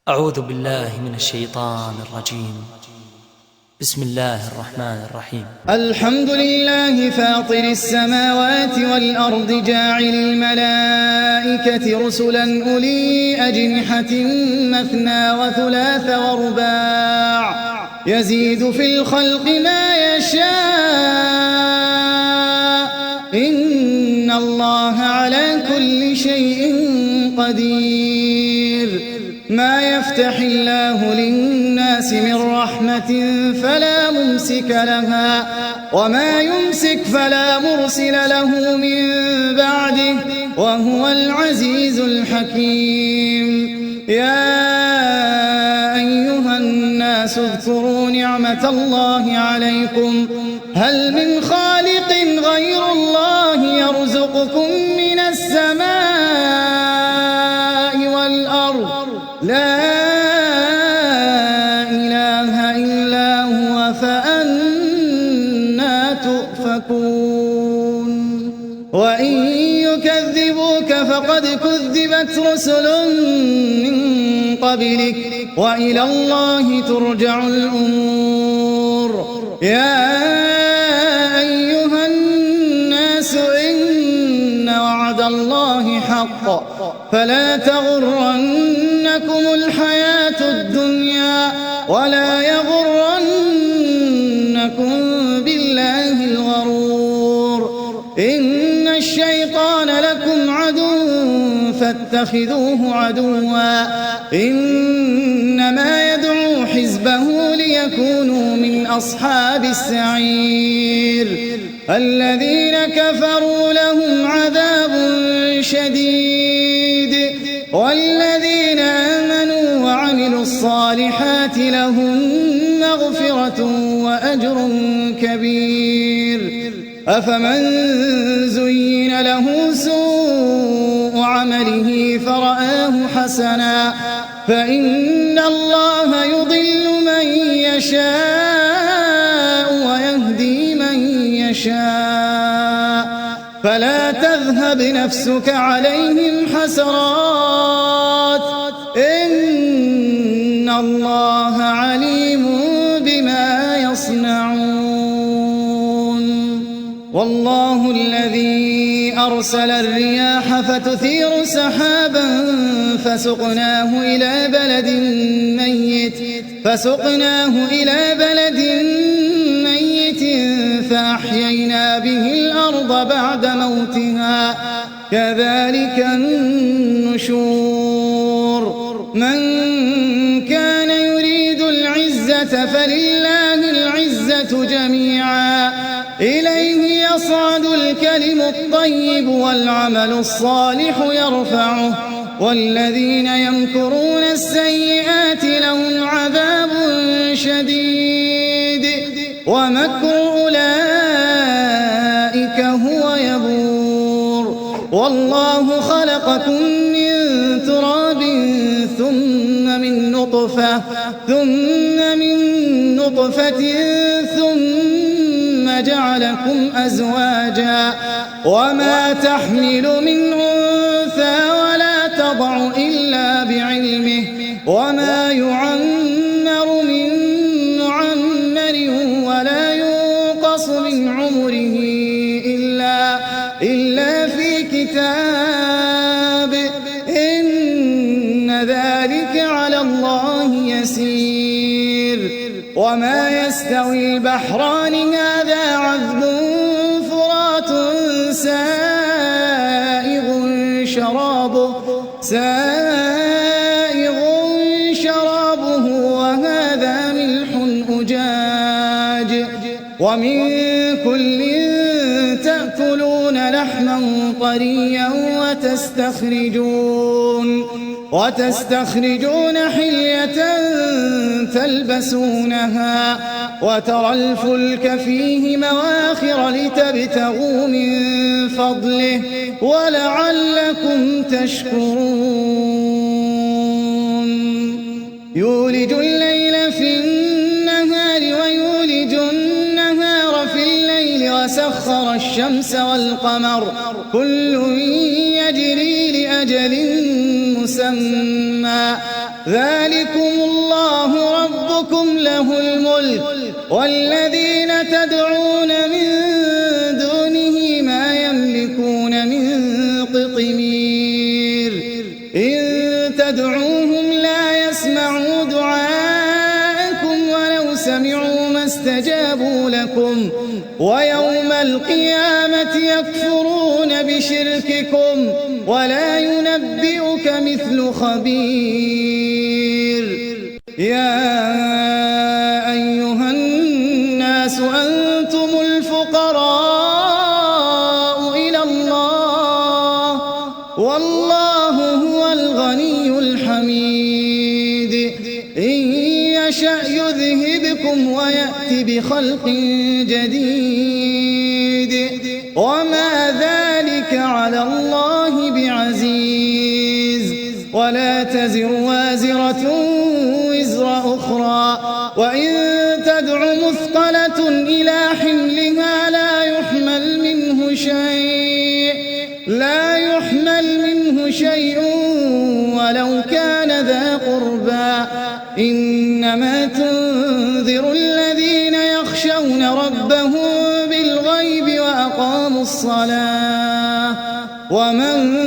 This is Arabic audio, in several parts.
أعوذ بالله من الشيطان الرجيم. بسم الله الرحمن الرحيم. الحمد لله فاطر السماوات والأرض جاعل الملائكة رسلا أولي أجنحة مثنى وثلاث ورباع يزيد في الخلق ما يشاء إن الله على كل شيء قدير. ما يفتح الله للناس من رحمة فلا ممسك لها وما يمسك فلا مرسل له من بعده وهو العزيز الحكيم. يا أيها الناس اذكروا نعمة الله عليكم هل من خالق غير الله يرزقكم من السماء والأرض لا إله إلا هو فأنى تؤفكون. وإن يكذبوك فقد كذبت رسل من قبلك وإلى الله ترجع الأمور. يا أيها الناس إن وعد الله حق فلا تغرنكم الحياة الدنيا ولا يغرنكم بالله الغرور. إن الشيطان لكم عدو فاتخذوه عدوا إنما يدعو حزبه ليكونوا من أصحاب السعير. الذين كفروا لهم عذاب شديد والذين آمنوا وعملوا الصالحات لهم مغفرة وأجر كبير. أفمن زين له سوء عمله فرآه حسنا فإن الله يضل من يشاء ويهدي من يشاء فلا تذهب نفسك عليهم حسرات إن الله عليم بما يصنعون. والله الذي أرسل الرياح فتثير سحابا فسقناه إلى بلد ميت فأحيينا به الأرض بعد موتها كذلك النشور. من كان يريد العزة فلله العزة جميعا إليه يصعد الكلم الطيب والعمل الصالح يرفعه والذين يمكرون السيئات لهم عذاب شديد ومكر أولئك هو يبور. والله خلقكم من تراب ثم من نطفة ثم جعلكم أزواجا وما تحمل من أنثى ولا تضع إلا بعلمه وما يعمر من معمر ولا ينقص من عمره إلا في كتاب إن ذلك على الله يسير. وما يستوي البحران هذا عذب فرات سائغ شرابه وهذا ملح أجاج ومن كل تأكلون لحما طريا وتستخرجون حلية تلبسونها وترى الفلك فيه مواخر لتبتغوا من فضله ولعلكم تشكرون. يولج الليل في النهار ويولج النهار في الليل وسخر الشمس والقمر كل يجري لأجل مسمى ذلكم الله ربكم له الملك والذين تدعون من دونه ما يملكون من قطمير إن تدعوهم لا يسمعوا دعاءكم ولو سمعوا ما استجابوا لكم ويوم القيامة يكفرون بشرككم ولا ينبئك مثل خبير يا أيها الناس أنتم الفقراء إلى الله والله هو الغني الحميد إن يشأ يذهبكم ويأتي بخلق جديد وما ذلك على الله بعزيز ولا تزر وازرة وزر أخرى وإن تدع مثقلة إلى حملها لا يحمل منه شيء ولو كان ذا قربى إنما تنذر الذين يخشون ربهم بالغيب وأقاموا الصلاة ومن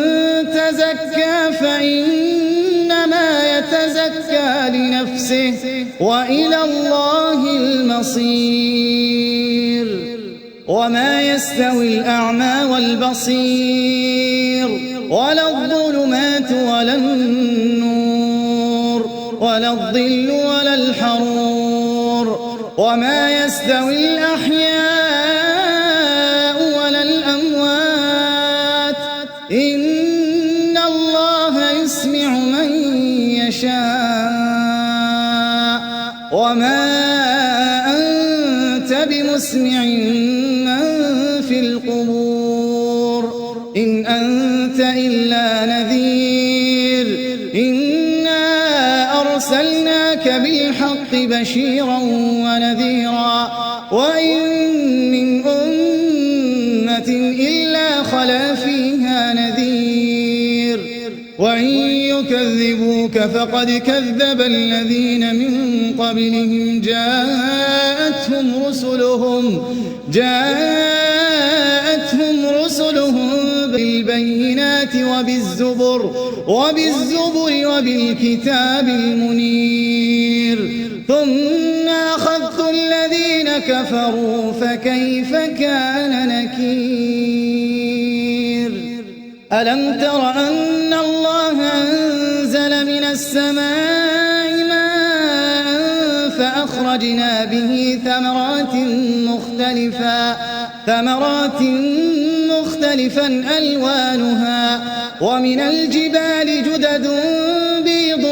تزكى فإنما يتزكى لنفسه وإلى الله المصير وما يستوي الأعمى والبصير ولا الظلمات ولا النور ولا الظل ولا الحرور وما يستوي الأحياء ولا الأموات إن الله يسمع من يشاء وما أنت بمسمع من في القبور إن أنت إلا نذير إنا أرسلناك بالحق بشيرا ونذيرا وإن من أمة إلا خلا فيها نذير وإن يكذبوك فقد كذب الذين من قبلهم جاءتهم رسلهم بالبينات وبالزبر وبالكتاب المنير ثم أخذت الذين كفروا فكيف كان نكير ألم تر أن الله أنزل من السماء ماء فأخرجنا به ثمرات مختلفا ألوانها ومن الجبال جدد بيض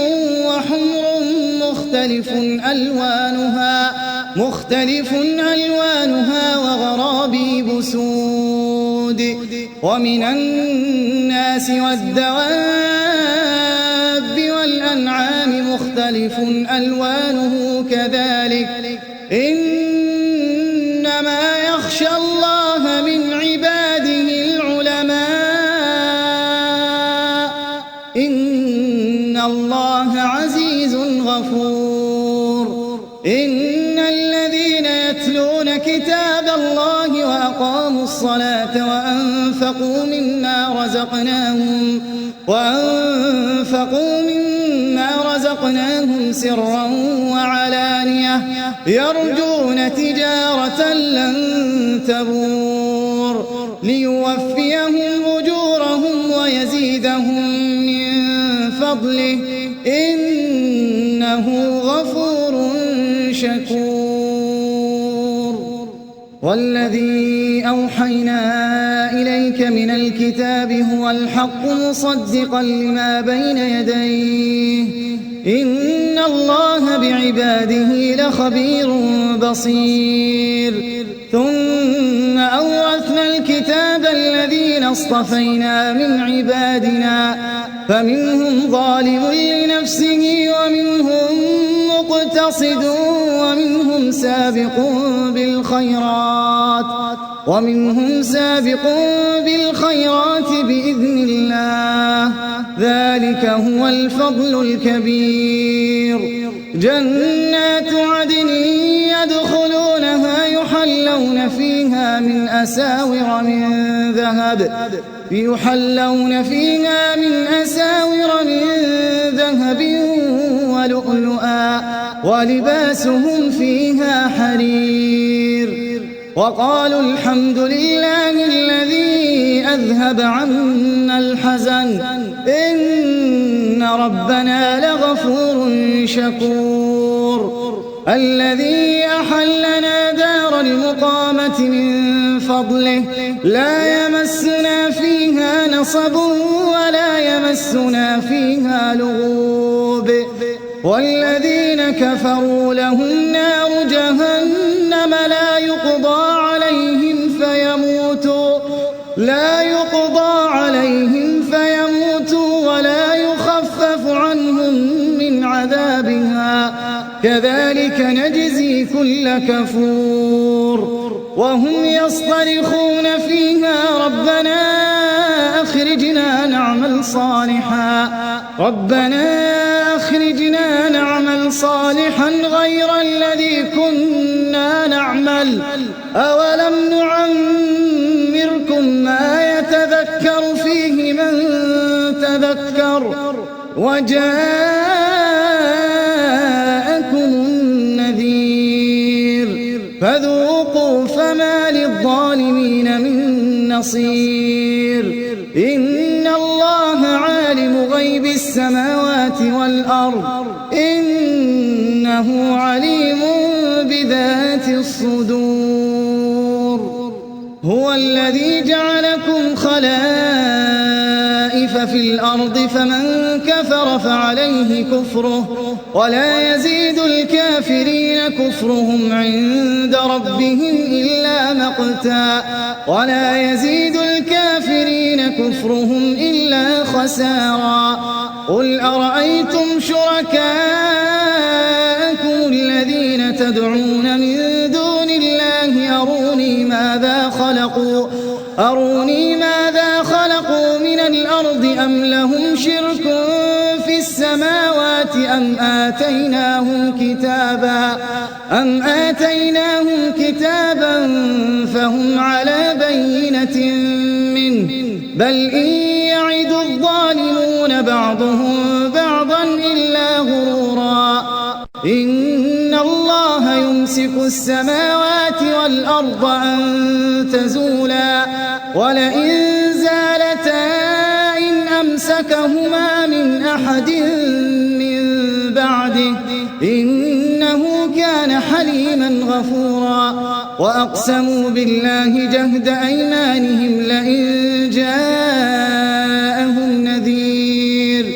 وحمر مختلف ألوانها وغرابيب سود ومن الناس والدواب والأنعام مختلف ألوانه كذلك إنما يخشى الله من عباده العلماء إن الله عزيز غفور إن الذين يتلون كتاب الله وأقاموا الصلاة وأنفقوا مما رزقناهم سرا وعلانية يرجون تجارة لن تبور ليوفيهم أجورهم ويزيدهم من فضله إنه غفور شكور والذي أوحينا إليك من الكتاب هو الحق مصدقا لما بين يديه إن الله بعباده لخبير بصير ثم أورثنا الكتاب الذين اصطفينا من عبادنا فمنهم ظالم لنفسه ومنهم مقتصد ومنهم سابق بالخيرات بإذن الله ذلك هو الفضل الكبير. جنات عدن يدخلونها يحلون فيها من أساور من ذهب ولؤلؤا ولباسهم فيها حرير. وقالوا الحمد لله الذي أذهب عنا الحزن إن ربنا لغفور شكور. الذي أحلنا دار المقامة من فضله لا يمسنا فيها نصب ولا يمسنا فيها لغوب. والذين كفروا لهم نار جهنم لا يقضى عليهم فيموتوا ولا يخفف عنهم من عذابها كذلك نجزي كل كفور. وهم يصطرخون فيها ربنا أخرجنا نعمل صالحا غير الذي كنا نعمل أولم نعمركم ما يتذكر فيه من تذكر وجاءكم النذير فذوقوا فما للظالمين من نصير. إن الله عالم غيب السماوات والأرض إنه عليم بذات الصدور. هو الذي جعلكم خلائف في الأرض فمن كفر فعليه كفره ولا يزيد الكافرين كفرهم عند ربهم إلا مقتا خسارا. قل أرأيتم شركاءكم الذين تدعون من دون الله أروني ماذا خلقوا من الأرض أم لهم شرك في السماوات أم آتيناهم كتابا فهم على بينة منه بل إن يعد الظالمون بعضهم بعضا إلا غرورا. إن الله يمسك السماوات والأرض أن تزولا ولئن زالتا إن أمسكهما من أحد من بعده إنه كان حليما غفورا. وأقسموا بالله جهد أيمانهم لئن جاءهم نذير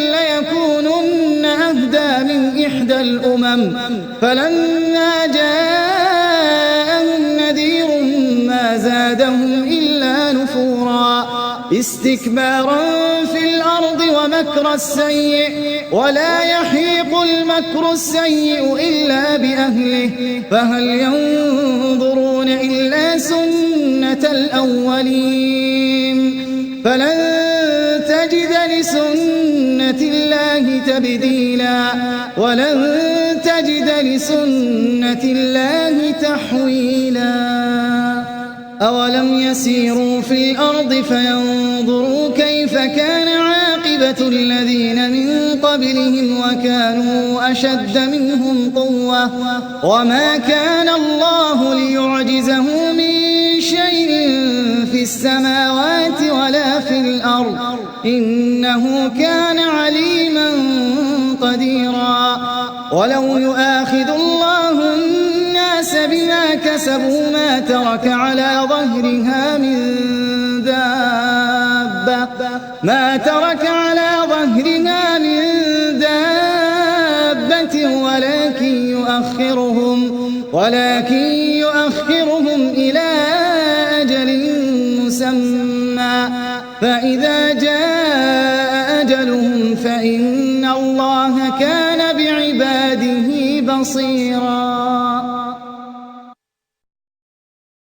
ليكونن أهدى من إحدى الأمم فلما جاءهم نذير ما زادهم إلا نفورا. استكبارا في الأرض ومكر السيء ولا يحيق المكر السيء إلا بأهله فهل ينظرون إلا سنة الأولين فلن تجد لسنة الله تبديلا ولن تجد لسنة الله تحويلا. أولم يسيروا في الأرض فينظروا كيف كان عاقبة الذين من قبلهم وكانوا أشد منهم قوة وما كان الله ليعجزه من شيء في السماوات ولا في الأرض إنه كان عليما قديرا. ولو يؤاخذ الله الناس بما كسبوا ما ترك على ظهرها من دابة ولكن يؤخرهم إلى أجل مسمى فإذا جاء أجلهم فإن الله كان بعباده بصيرا.